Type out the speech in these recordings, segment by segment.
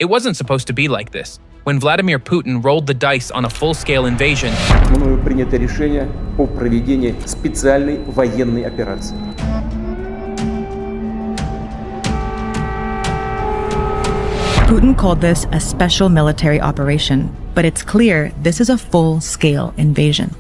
It wasn't supposed to be like this. When Vladimir Putin rolled the dice on a full-scale invasion, мною принято решение о проведении специальной военной операции. Putin called this a special military operation, but it's clear this is a full-scale invasion.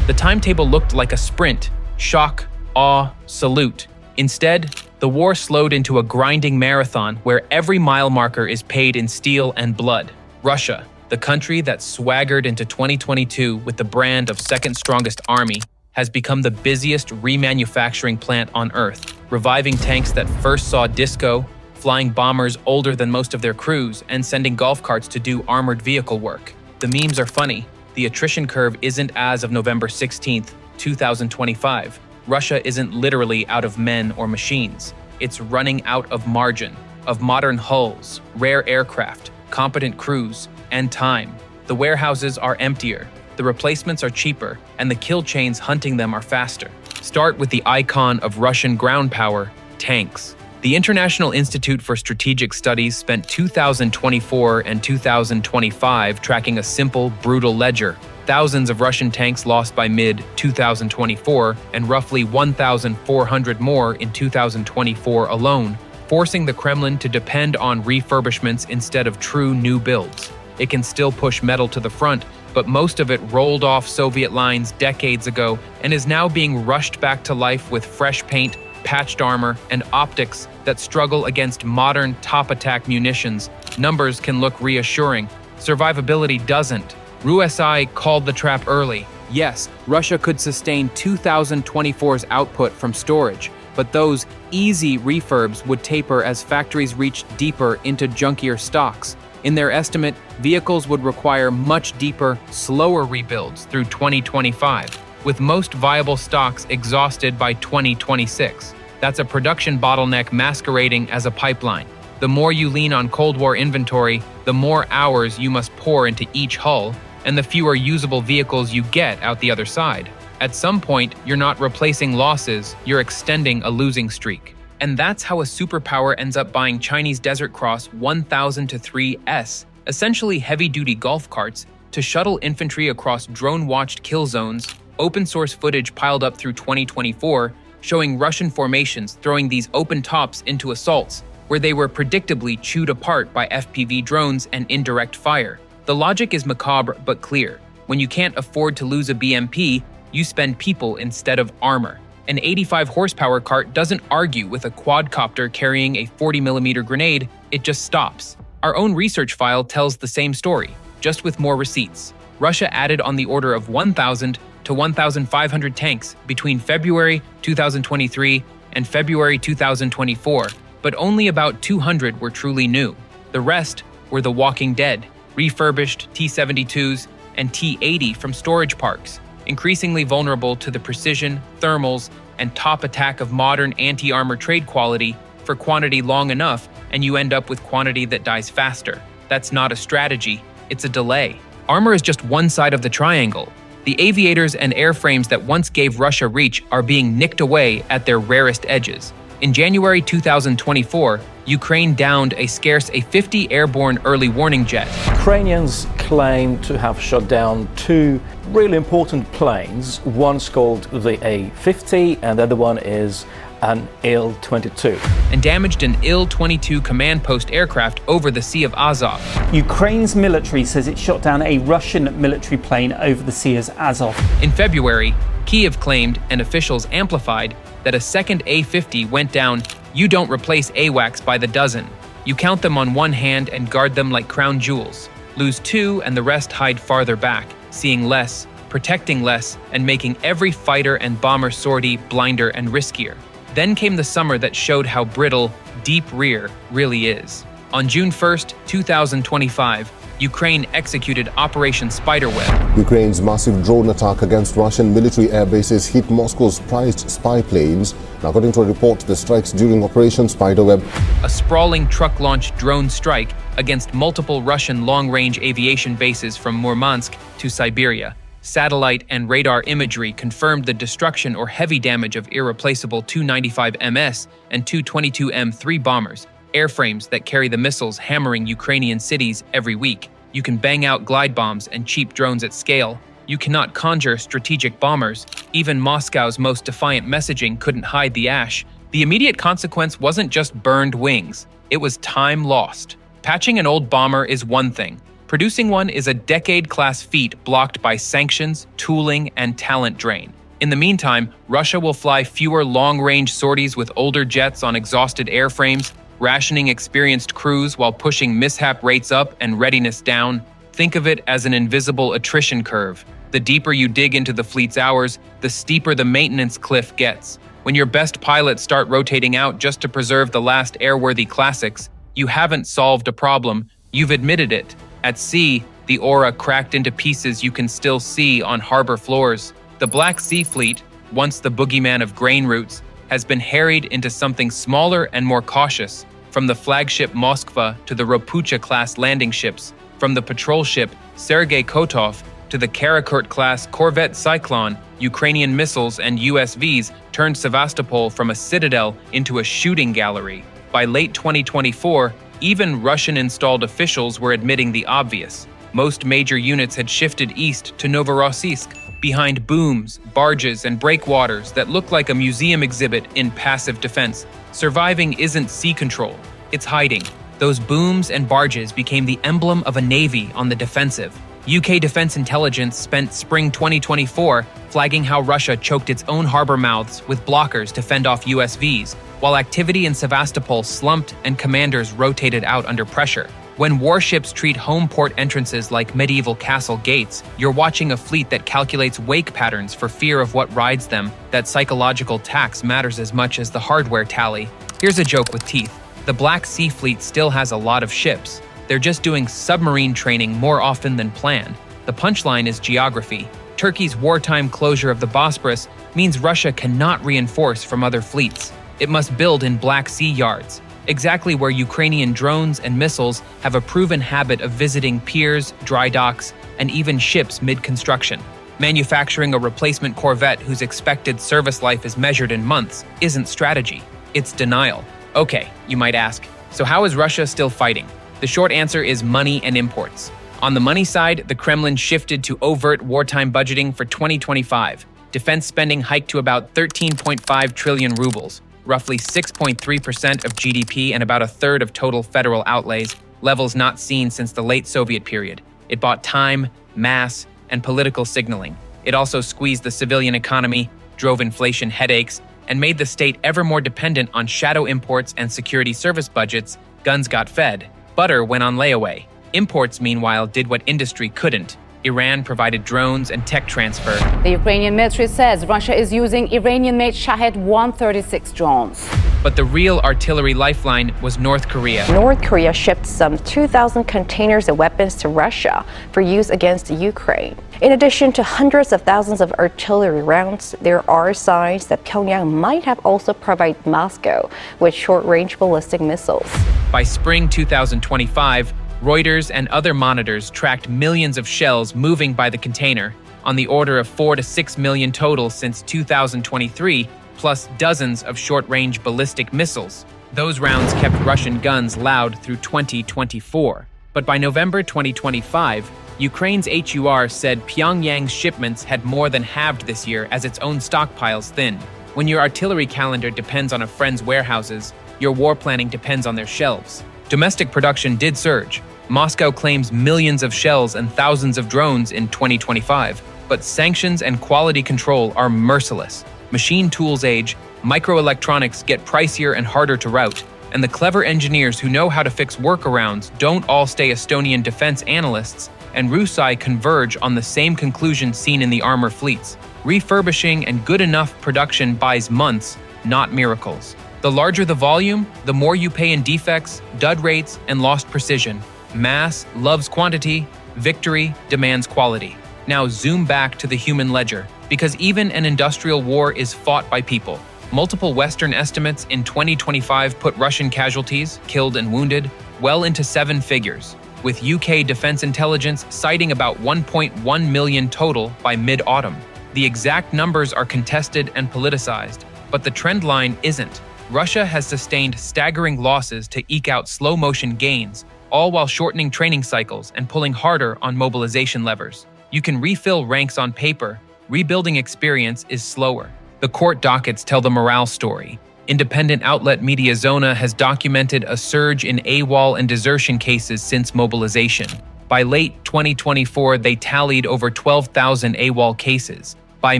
the timetable looked like a sprint: shock, awe, salute. Instead, the war slowed into a grinding marathon where every mile marker is paid in steel and blood. Russia, the country that swaggered into 2022 with the brand of second strongest army, has become the busiest remanufacturing plant on Earth, reviving tanks that first saw disco, flying bombers older than most of their crews, and sending golf carts to do armored vehicle work. The memes are funny. The attrition curve isn't as of November 16th, 2025. Russia isn't literally out of men or machines. It's running out of margin, of modern hulls, rare aircraft, competent crews, and time. The warehouses are emptier, the replacements are cheaper, and the kill chains hunting them are faster. Start with the icon of Russian ground power, tanks. The International Institute for Strategic Studies spent 2024 and 2025 tracking a simple, brutal ledger. Thousands of Russian tanks lost by mid-2024 and roughly 1,400 more in 2024 alone, forcing the Kremlin to depend on refurbishments instead of true new builds. It can still push metal to the front, but most of it rolled off Soviet lines decades ago and is now being rushed back to life with fresh paint, patched armor, and optics that struggle against modern top-attack munitions. Numbers can look reassuring. Survivability doesn't. RUSI called the trap early. Yes, Russia could sustain 2024's output from storage, but those easy refurbs would taper as factories reached deeper into junkier stocks. In their estimate, vehicles would require much deeper, slower rebuilds through 2025, with most viable stocks exhausted by 2026. That's a production bottleneck masquerading as a pipeline. The more you lean on Cold War inventory, the more hours you must pour into each hull, and the fewer usable vehicles you get out the other side. At some point, you're not replacing losses, you're extending a losing streak. And that's how a superpower ends up buying Chinese Desert Cross 1003S, essentially heavy-duty golf carts, to shuttle infantry across drone-watched kill zones. Open-source footage piled up through 2024 showing Russian formations throwing these open tops into assaults, where they were predictably chewed apart by FPV drones and indirect fire. The logic is macabre but clear. When you can't afford to lose a BMP, you spend people instead of armor. An 85 horsepower cart doesn't argue with a quadcopter carrying a 40mm grenade, it just stops. Our own research file tells the same story, just with more receipts. Russia added on the order of 1,000 to 1,500 tanks between February 2023 and February 2024, but only about 200 were truly new. The rest were the walking dead, refurbished T-72s and T-80 from storage parks, increasingly vulnerable to the precision, thermals, and top attack of modern anti-armor trade quality for quantity long enough, and you end up with quantity that dies faster. That's not a strategy, it's a delay. Armor is just one side of the triangle. The aviators and airframes that once gave Russia reach are being nicked away at their rarest edges. In January 2024, Ukraine downed a scarce A-50 airborne early warning jet. Ukrainians claim to have shot down two really important planes. One's called the A-50 and the other one is an Il-22. And damaged an Il-22 command post aircraft over the Sea of Azov. Ukraine's military says it shot down a Russian military plane over the Sea of Azov. In February, Kyiv claimed, and officials amplified, that a second A-50 went down. You don't replace AWACS by the dozen. You count them on one hand and guard them like crown jewels. Lose two and the rest hide farther back, seeing less, protecting less, and making every fighter and bomber sortie blinder and riskier. Then came the summer that showed how brittle deep rear really is. On June 1st, 2025, Ukraine executed Operation Spiderweb. Ukraine's massive drone attack against Russian military air bases hit Moscow's prized spy planes. Now, according to a report, the strikes during Operation Spiderweb. A sprawling truck-launched drone strike against multiple Russian long-range aviation bases from Murmansk to Siberia. Satellite and radar imagery confirmed the destruction or heavy damage of Irreplaceable Tu-95MS and Tu-22M3 bombers, airframes that carry the missiles hammering Ukrainian cities every week. You can bang out glide bombs and cheap drones at scale. You cannot conjure strategic bombers. Even Moscow's most defiant messaging couldn't hide the ash. The immediate consequence wasn't just burned wings, it was time lost. Patching an old bomber is one thing. Producing one is a decade-class feat blocked by sanctions, tooling, and talent drain. In the meantime, Russia will fly fewer long-range sorties with older jets on exhausted airframes, rationing experienced crews while pushing mishap rates up and readiness down. Think of it as an invisible attrition curve. The deeper you dig into the fleet's hours, the steeper the maintenance cliff gets. When your best pilots start rotating out just to preserve the last airworthy classics, you haven't solved a problem, you've admitted it. At sea, the aura cracked into pieces you can still see on harbor floors. The Black Sea Fleet, once the boogeyman of grain routes, has been harried into something smaller and more cautious, from the flagship Moskva to the Ropucha-class landing ships, from the patrol ship Sergei Kotov to the Karakurt-class Corvette Cyclone. Ukrainian missiles and USVs turned Sevastopol from a citadel into a shooting gallery. By late 2024, even Russian-installed officials were admitting the obvious. Most major units had shifted east to Novorossiysk, behind booms, barges, and breakwaters that look like a museum exhibit in passive defense. Surviving isn't sea control, it's hiding. Those booms and barges became the emblem of a navy on the defensive. UK Defense Intelligence spent spring 2024 flagging how Russia choked its own harbor mouths with blockers to fend off USVs, while activity in Sevastopol slumped and commanders rotated out under pressure. When warships treat home port entrances like medieval castle gates, you're watching a fleet that calculates wake patterns for fear of what rides them. That psychological tax matters as much as the hardware tally. Here's a joke with teeth. The Black Sea Fleet still has a lot of ships. They're just doing submarine training more often than planned. The punchline is geography. Turkey's wartime closure of the Bosporus means Russia cannot reinforce from other fleets. It must build in Black Sea yards, exactly where Ukrainian drones and missiles have a proven habit of visiting piers, dry docks, and even ships mid-construction. Manufacturing a replacement corvette whose expected service life is measured in months isn't strategy, it's denial. Okay, you might ask, so how is Russia still fighting? The short answer is money and imports. On the money side, the Kremlin shifted to overt wartime budgeting for 2025. Defense spending hiked to about 13.5 trillion rubles, roughly 6.3% of GDP and about a third of total federal outlays, levels not seen since the late Soviet period. It bought time, mass, and political signaling. It also squeezed the civilian economy, drove inflation headaches, and made the state ever more dependent on shadow imports and security service budgets. Guns got fed. Butter went on layaway. Imports, meanwhile, did what industry couldn't. Iran provided drones and tech transfer. The Ukrainian military says Russia is using Iranian-made Shahed 136 drones. But the real artillery lifeline was North Korea. North Korea shipped some 2,000 containers of weapons to Russia for use against Ukraine. In addition to hundreds of thousands of artillery rounds, there are signs that Pyongyang might have also provided Moscow with short-range ballistic missiles. By spring 2025, Reuters and other monitors tracked millions of shells moving by the container, on the order of 4 to 6 million total since 2023, plus dozens of short-range ballistic missiles. Those rounds kept Russian guns loud through 2024. But by November 2025, Ukraine's HUR said Pyongyang's shipments had more than halved this year as its own stockpiles thinned. When your artillery calendar depends on a friend's warehouses, your war planning depends on their shelves. Domestic production did surge. Moscow claims millions of shells and thousands of drones in 2025. But sanctions and quality control are merciless. Machine tools age, microelectronics get pricier and harder to route, and the clever engineers who know how to fix workarounds don't all stay Estonian defense analysts, and Rusai converge on the same conclusion seen in the armor fleets. Refurbishing and good enough production buys months, not miracles. The larger the volume, the more you pay in defects, dud rates, and lost precision. Mass loves quantity, victory demands quality. Now zoom back to the human ledger, because even an industrial war is fought by people. Multiple Western estimates in 2025 put Russian casualties, killed and wounded, well into 7 figures, with UK Defense Intelligence citing about 1.1 million total by mid-autumn. The exact numbers are contested and politicized, but the trend line isn't. Russia has sustained staggering losses to eke out slow-motion gains, all while shortening training cycles and pulling harder on mobilization levers. You can refill ranks on paper, rebuilding experience is slower. The court dockets tell the morale story. Independent outlet Mediazona has documented a surge in AWOL and desertion cases since mobilization. By late 2024, they tallied over 12,000 AWOL cases. By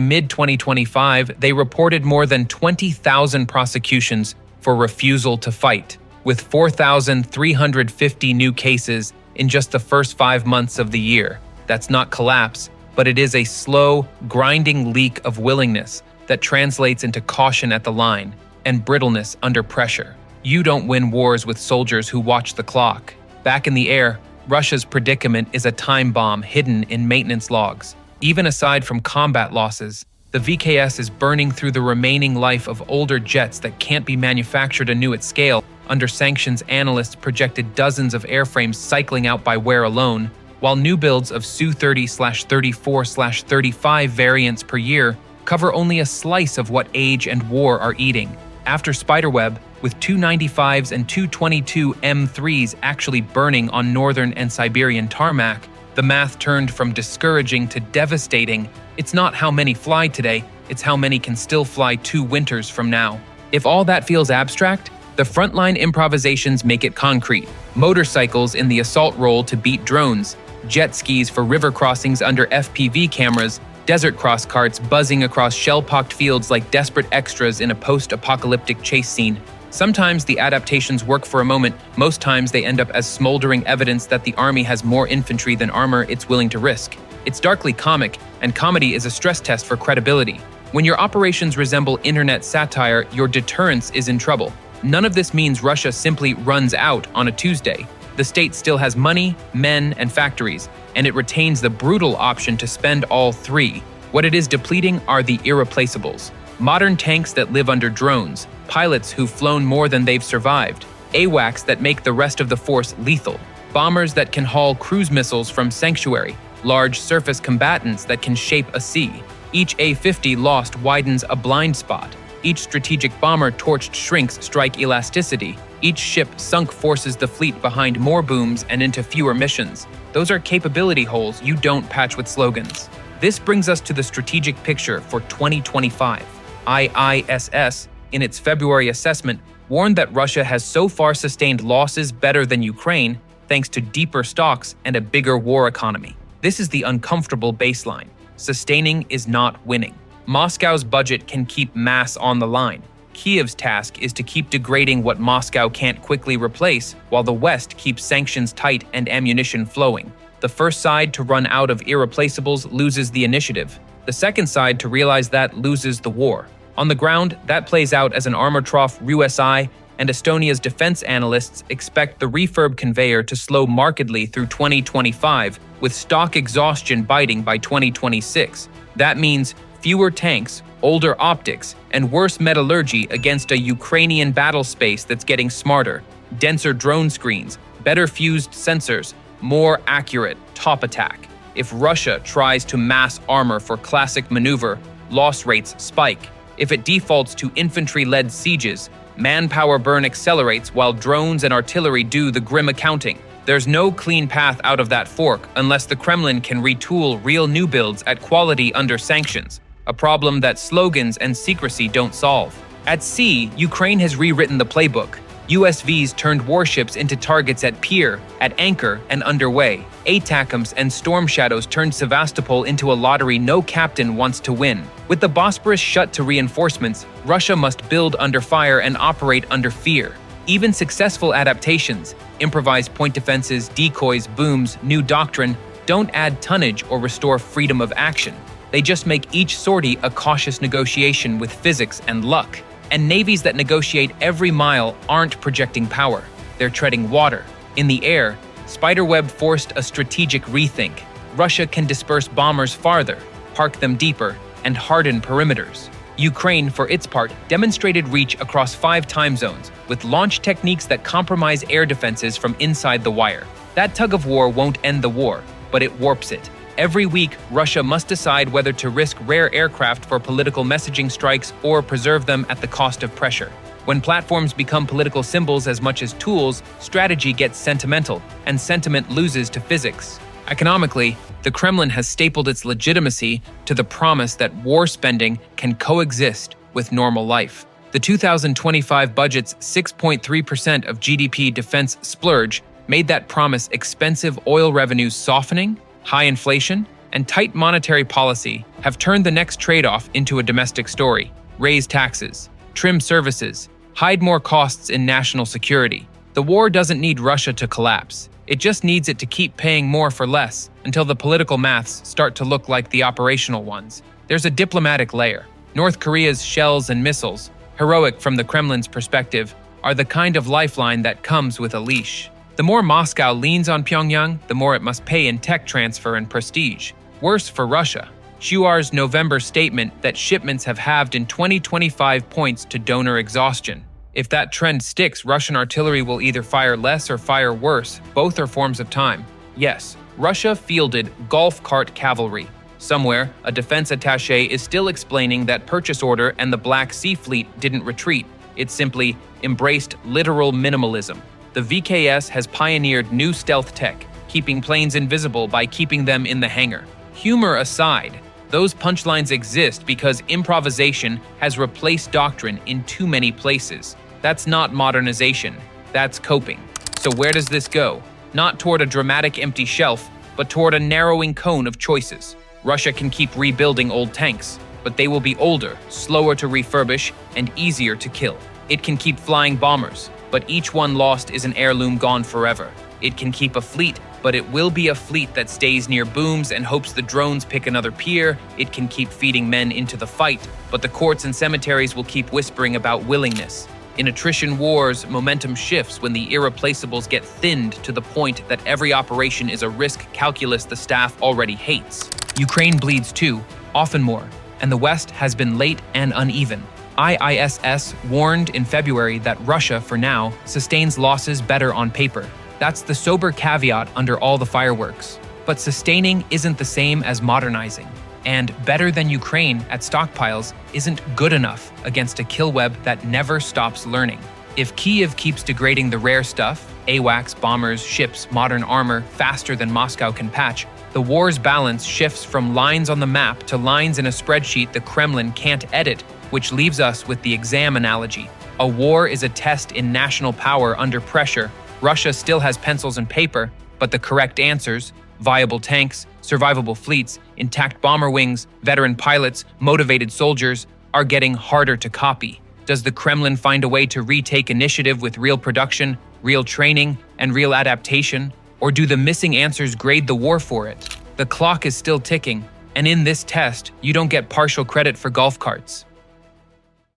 mid-2025, they reported more than 20,000 prosecutions for refusal to fight, with 4,350 new cases in just the first 5 months of the year. That's not collapse, but it is a slow, grinding leak of willingness that translates into caution at the line and brittleness under pressure. You don't win wars with soldiers who watch the clock. Back in the air, Russia's predicament is a time bomb hidden in maintenance logs. Even aside from combat losses, the VKS is burning through the remaining life of older jets that can't be manufactured anew at scale. Under sanctions, analysts projected dozens of airframes cycling out by wear alone, while new builds of Su-30/34/35 variants per year cover only a slice of what age and war are eating. After Spiderweb, with 295s and 222 M3s actually burning on northern and Siberian tarmac, the math turned from discouraging to devastating. It's not how many fly today, it's how many can still fly 2 winters from now. If all that feels abstract, the frontline improvisations make it concrete. Motorcycles in the assault role to beat drones, jet skis for river crossings under FPV cameras, desert cross carts buzzing across shell-pocked fields like desperate extras in a post-apocalyptic chase scene. Sometimes the adaptations work for a moment, most times they end up as smoldering evidence that the army has more infantry than armor it's willing to risk. It's darkly comic, and comedy is a stress test for credibility. When your operations resemble internet satire, your deterrence is in trouble. None of this means Russia simply runs out on a Tuesday. The state still has money, men, and factories, and it retains the brutal option to spend all 3. What it is depleting are the irreplaceables. Modern tanks that live under drones, pilots who've flown more than they've survived, AWACS that make the rest of the force lethal, bombers that can haul cruise missiles from Sanctuary, large surface combatants that can shape a sea. Each A-50 lost widens a blind spot. Each strategic bomber torched shrinks strike elasticity. Each ship sunk forces the fleet behind more booms and into fewer missions. Those are capability holes you don't patch with slogans. This brings us to the strategic picture for 2025. IISS, in its February assessment, warned that Russia has so far sustained losses better than Ukraine thanks to deeper stocks and a bigger war economy. This is the uncomfortable baseline. Sustaining is not winning. Moscow's budget can keep mass on the line. Kiev's task is to keep degrading what Moscow can't quickly replace, while the West keeps sanctions tight and ammunition flowing. The first side to run out of irreplaceables loses the initiative. The second side to realize that loses the war. On the ground, that plays out as an armor trough RUSI, and Estonia's defense analysts expect the refurb conveyor to slow markedly through 2025, with stock exhaustion biting by 2026. That means fewer tanks, older optics, and worse metallurgy against a Ukrainian battle space that's getting smarter, denser drone screens, better fused sensors, more accurate top attack. If Russia tries to mass armor for classic maneuver, loss rates spike. If it defaults to infantry-led sieges, manpower burn accelerates while drones and artillery do the grim accounting. There's no clean path out of that fork unless the Kremlin can retool real new builds at quality under sanctions, a problem that slogans and secrecy don't solve. At sea, Ukraine has rewritten the playbook. USVs turned warships into targets at pier, at anchor, and underway. ATACMS and Storm Shadows turned Sevastopol into a lottery no captain wants to win. With the Bosporus shut to reinforcements, Russia must build under fire and operate under fear. Even successful adaptations, improvised point defenses, decoys, booms, new doctrine, don't add tonnage or restore freedom of action. They just make each sortie a cautious negotiation with physics and luck. And navies that negotiate every mile aren't projecting power. They're treading water. In the air, Spiderweb forced a strategic rethink. Russia can disperse bombers farther, park them deeper, and harden perimeters. Ukraine, for its part, demonstrated reach across 5 time zones, with launch techniques that compromise air defenses from inside the wire. That tug of war won't end the war, but it warps it. Every week, Russia must decide whether to risk rare aircraft for political messaging strikes or preserve them at the cost of pressure. When platforms become political symbols as much as tools, strategy gets sentimental, and sentiment loses to physics. Economically, the Kremlin has stapled its legitimacy to the promise that war spending can coexist with normal life. The 2025 budget's 6.3% of GDP defense splurge made that promise expensive oil revenues softening, high inflation, and tight monetary policy have turned the next trade-off into a domestic story. Raise taxes, trim services, hide more costs in national security. The war doesn't need Russia to collapse. It just needs it to keep paying more for less until the political maths start to look like the operational ones. There's a diplomatic layer. North Korea's shells and missiles, heroic from the Kremlin's perspective, are the kind of lifeline that comes with a leash. The more Moscow leans on Pyongyang, the more it must pay in tech transfer and prestige. Worse for Russia. Shuar's November statement that shipments have halved in 2025 points to donor exhaustion. If that trend sticks, Russian artillery will either fire less or fire worse. Both are forms of time. Yes, Russia fielded golf cart cavalry. Somewhere, a defense attaché is still explaining that purchase order and the Black Sea Fleet didn't retreat. It simply embraced literal minimalism. The VKS has pioneered new stealth tech, keeping planes invisible by keeping them in the hangar. Humor aside, those punchlines exist because improvisation has replaced doctrine in too many places. That's not modernization, that's coping. So where does this go? Not toward a dramatic empty shelf, but toward a narrowing cone of choices. Russia can keep rebuilding old tanks, but they will be older, slower to refurbish, and easier to kill. It can keep flying bombers, but each one lost is an heirloom gone forever. It can keep a fleet, but it will be a fleet that stays near booms and hopes the drones pick another pier. It can keep feeding men into the fight, but the courts and cemeteries will keep whispering about willingness. In attrition wars, momentum shifts when the irreplaceables get thinned to the point that every operation is a risk calculus the staff already hates. Ukraine bleeds too, often more, and the West has been late and uneven. IISS warned in February that Russia, for now, sustains losses better on paper. That's the sober caveat under all the fireworks. But sustaining isn't the same as modernizing. And better than Ukraine at stockpiles isn't good enough against a kill web that never stops learning. If Kyiv keeps degrading the rare stuff, AWACS, bombers, ships, modern armor, faster than Moscow can patch, the war's balance shifts from lines on the map to lines in a spreadsheet the Kremlin can't edit, which leaves us with the exam analogy. A war is a test in national power under pressure. Russia still has pencils and paper, but the correct answers, viable tanks, survivable fleets, intact bomber wings, veteran pilots, motivated soldiers, are getting harder to copy. Does the Kremlin find a way to retake initiative with real production, real training, and real adaptation? Or do the missing answers grade the war for it? The clock is still ticking, and in this test, you don't get partial credit for golf carts.